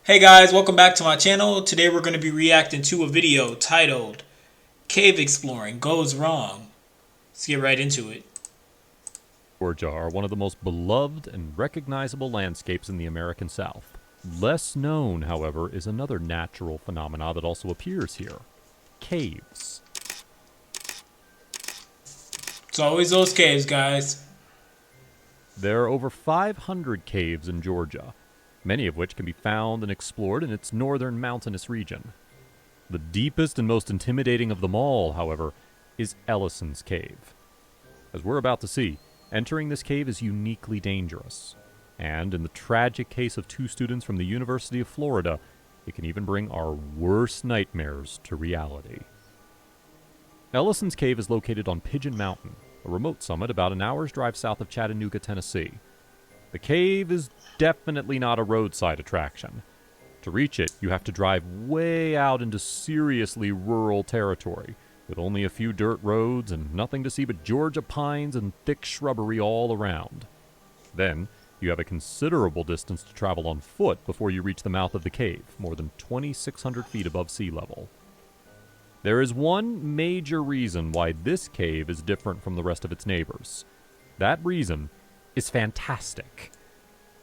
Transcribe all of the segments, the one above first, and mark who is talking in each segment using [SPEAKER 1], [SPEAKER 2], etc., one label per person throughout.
[SPEAKER 1] Hey guys, welcome back to my channel. Today we're going to be reacting to a video titled Cave Exploring Goes Wrong. Let's get right into it.
[SPEAKER 2] Georgia are one of the most beloved and recognizable landscapes in the American South. Less known, however, is another natural phenomenon that also appears here: caves.
[SPEAKER 1] It's always those caves, guys.
[SPEAKER 2] There are over 500 caves in Georgia, many of which can be found and explored in its northern mountainous region. The deepest and most intimidating of them all, however, is Ellison's Cave. As we're about to see, entering this cave is uniquely dangerous, and in the tragic case of two students from the University of Florida, it can even bring our worst nightmares to reality. Ellison's Cave is located on Pigeon Mountain, a remote summit about an hour's drive south of Chattanooga, Tennessee. The cave is definitely not a roadside attraction. To reach it, you have to drive way out into seriously rural territory, with only a few dirt roads and nothing to see but Georgia pines and thick shrubbery all around. Then, you have a considerable distance to travel on foot before you reach the mouth of the cave, more than 2,600 feet above sea level. There is one major reason why this cave is different from the rest of its neighbors. That reason is Fantastic.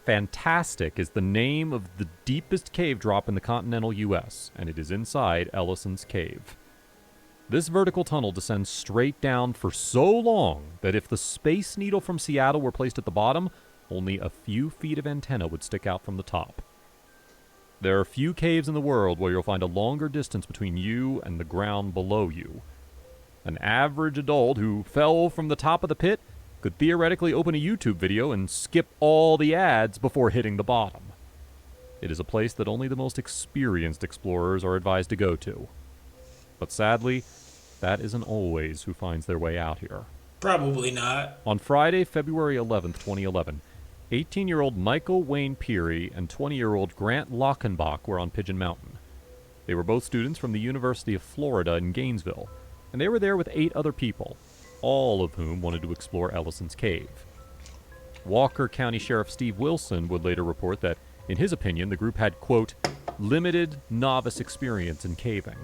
[SPEAKER 2] Fantastic is the name of the deepest cave drop in the continental U.S., and it is inside Ellison's Cave. This vertical tunnel descends straight down for so long that if the Space Needle from Seattle were placed at the bottom, only a few feet of antenna would stick out from the top. There are few caves in the world where you'll find a longer distance between you and the ground below you. An average adult who fell from the top of the pit could theoretically open a YouTube video and skip all the ads before hitting the bottom. It is a place that only the most experienced explorers are advised to go to. But sadly, that isn't always who finds their way out here.
[SPEAKER 1] Probably not.
[SPEAKER 2] On Friday, February 11th, 2011, 18-year-old Michael Wayne Peary and 20-year-old Grant Lockenbach were on Pigeon Mountain. They were both students from the University of Florida in Gainesville, and they were there with 8 other people, all of whom wanted to explore Ellison's Cave. Walker County Sheriff Steve Wilson would later report that, in his opinion, the group had, quote, limited novice experience in caving.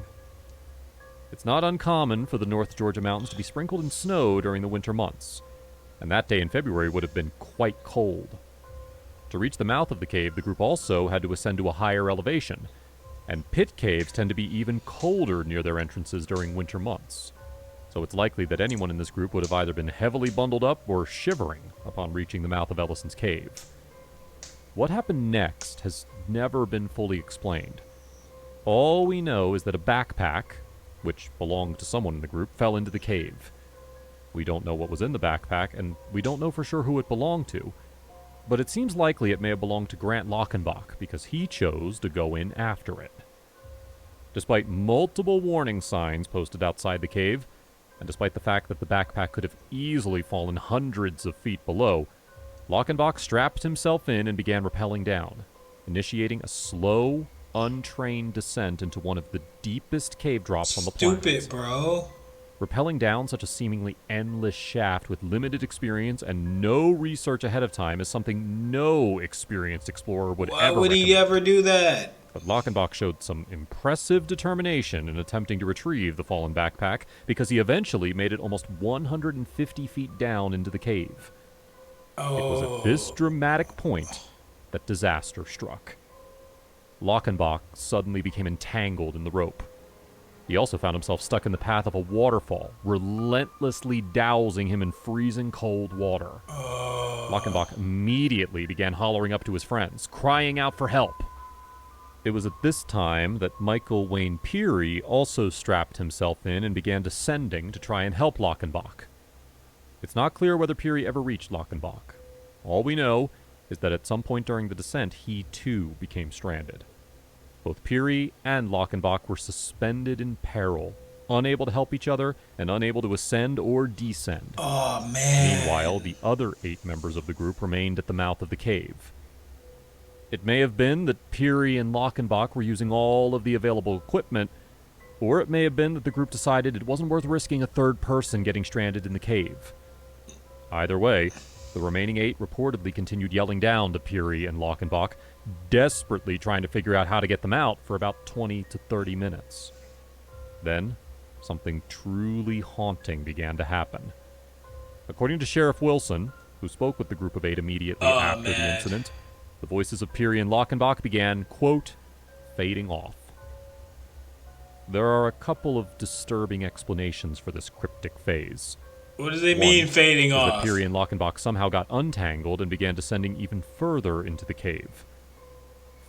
[SPEAKER 2] It's not uncommon for the North Georgia mountains to be sprinkled in snow during the winter months, and that day in February would have been quite cold. To reach the mouth of the cave, the group also had to ascend to a higher elevation, and pit caves tend to be even colder near their entrances during winter months. So it's likely that anyone in this group would have either been heavily bundled up or shivering upon reaching the mouth of Ellison's Cave. What happened next has never been fully explained. All we know is that a backpack, which belonged to someone in the group, fell into the cave. We don't know what was in the backpack, and we don't know for sure who it belonged to, but it seems likely it may have belonged to Grant Lockenbach because he chose to go in after it. Despite multiple warning signs posted outside the cave, and despite the fact that the backpack could have easily fallen hundreds of feet below, Lockenbach strapped himself in and began rappelling down, initiating a slow, untrained descent into one of the deepest cave drops on the planet.
[SPEAKER 1] Stupid, bro.
[SPEAKER 2] Rappelling down such a seemingly endless shaft with limited experience and no research ahead of time is something no experienced explorer would
[SPEAKER 1] Why
[SPEAKER 2] ever
[SPEAKER 1] would he
[SPEAKER 2] recommend.
[SPEAKER 1] ever do that?
[SPEAKER 2] But Lockenbach showed some impressive determination in attempting to retrieve the fallen backpack because he eventually made it almost 150 feet down into the cave. It was at this dramatic point that disaster struck. Lockenbach suddenly became entangled in the rope. He also found himself stuck in the path of a waterfall, relentlessly dousing him in freezing cold water. Lockenbach immediately began hollering up to his friends, crying out for help. It was at this time that Michael Wayne Peary also strapped himself in and began descending to try and help Lockenbach. It's not clear whether Peary ever reached Lockenbach. All we know is that at some point during the descent, he too became stranded. Both Peary and Lockenbach were suspended in peril, unable to help each other and unable to ascend or descend.
[SPEAKER 1] Oh, man.
[SPEAKER 2] Meanwhile, the other 8 members of the group remained at the mouth of the cave. It may have been that Peary and Lockenbach were using all of the available equipment, or it may have been that the group decided it wasn't worth risking a third person getting stranded in the cave. Either way, The remaining 8 reportedly continued yelling down to Peary and Lockenbach, desperately trying to figure out how to get them out for about 20 to 30 minutes. Then, something truly haunting began to happen. According to Sheriff Wilson, who spoke with the group of 8 immediately after the incident, the voices of Peary and Lockenbach began, quote, fading off. There are a couple of disturbing explanations for this cryptic phase.
[SPEAKER 1] What do they mean fading
[SPEAKER 2] off?
[SPEAKER 1] off?
[SPEAKER 2] That Peary and Lockenbach somehow got untangled and began descending even further into the cave.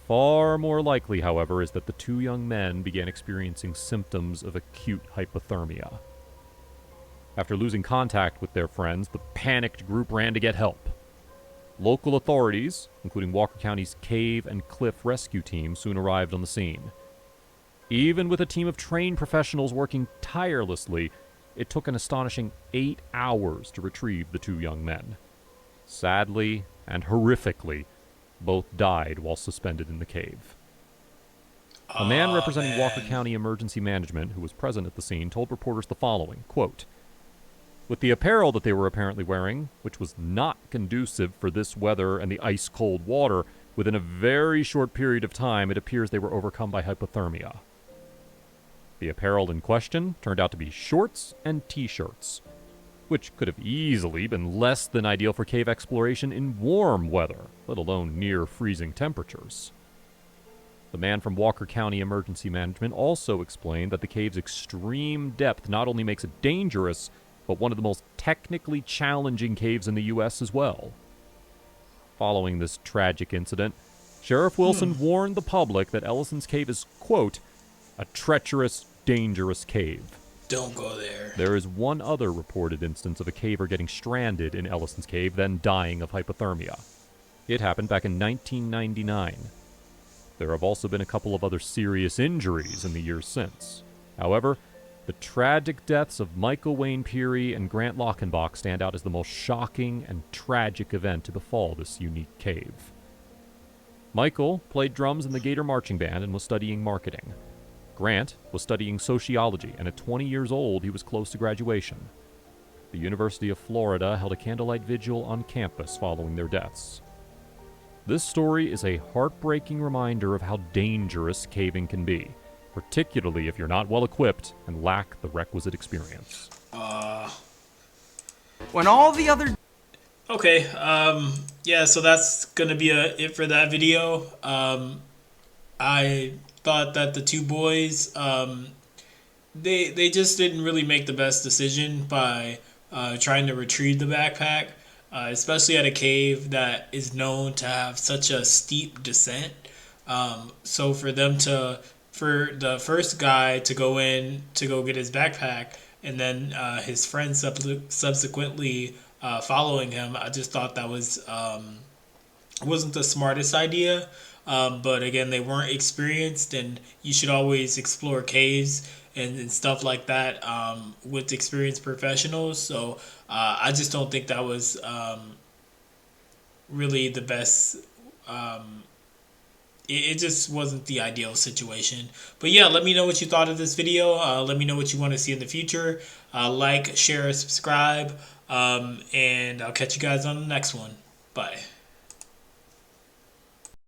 [SPEAKER 2] Far more likely, however, is that the 2 young men began experiencing symptoms of acute hypothermia. After losing contact with their friends, the panicked group ran to get help. Local authorities, including Walker County's Cave and Cliff Rescue Team, soon arrived on the scene. Even with a team of trained professionals working tirelessly, it took an astonishing 8 hours to retrieve the 2 young men. Sadly and horrifically, both died while suspended in the cave. A man representing Walker County Emergency Management, who was present at the scene, told reporters the following, quote, with the apparel that they were apparently wearing, which was not conducive for this weather and the ice-cold water, within a very short period of time, it appears they were overcome by hypothermia. The apparel in question turned out to be shorts and t-shirts, which could have easily been less than ideal for cave exploration in warm weather, let alone near freezing temperatures. The man from Walker County Emergency Management also explained that the cave's extreme depth not only makes it dangerous, but one of the most technically challenging caves in the U.S. as well. Following this tragic incident, Sheriff Wilson warned the public that Ellison's Cave is, quote, a treacherous, dangerous cave.
[SPEAKER 1] Don't go there.
[SPEAKER 2] There is one other reported instance of a caver getting stranded in Ellison's Cave, then dying of hypothermia. It happened back in 1999. There have also been a couple of other serious injuries in the years since. However, the tragic deaths of Michael Wayne Peary and Grant Lockenbach stand out as the most shocking and tragic event to befall this unique cave. Michael played drums in the Gator Marching Band and was studying marketing. Grant was studying sociology, and at 20 years old, he was close to graduation. The University of Florida held a candlelight vigil on campus following their deaths. This story is a heartbreaking reminder of how dangerous caving can be, particularly if you're not well equipped and lack the requisite experience.
[SPEAKER 3] When all the other...
[SPEAKER 1] Okay, yeah, so that's gonna be it for that video. I thought that the 2 boys, they just didn't really make the best decision by trying to retrieve the backpack, especially at a cave that is known to have such a steep descent. So for the first guy to go in to go get his backpack, and then his friend subsequently following him, I just thought that wasn't the smartest idea. But again, they weren't experienced, and you should always explore caves and stuff like that with experienced professionals. So I just don't think that was really the best. It just wasn't the ideal situation. But yeah, let me know what you thought of this video. Let me know what you want to see in the future. Like, share, subscribe, and I'll catch you guys on the next one. Bye.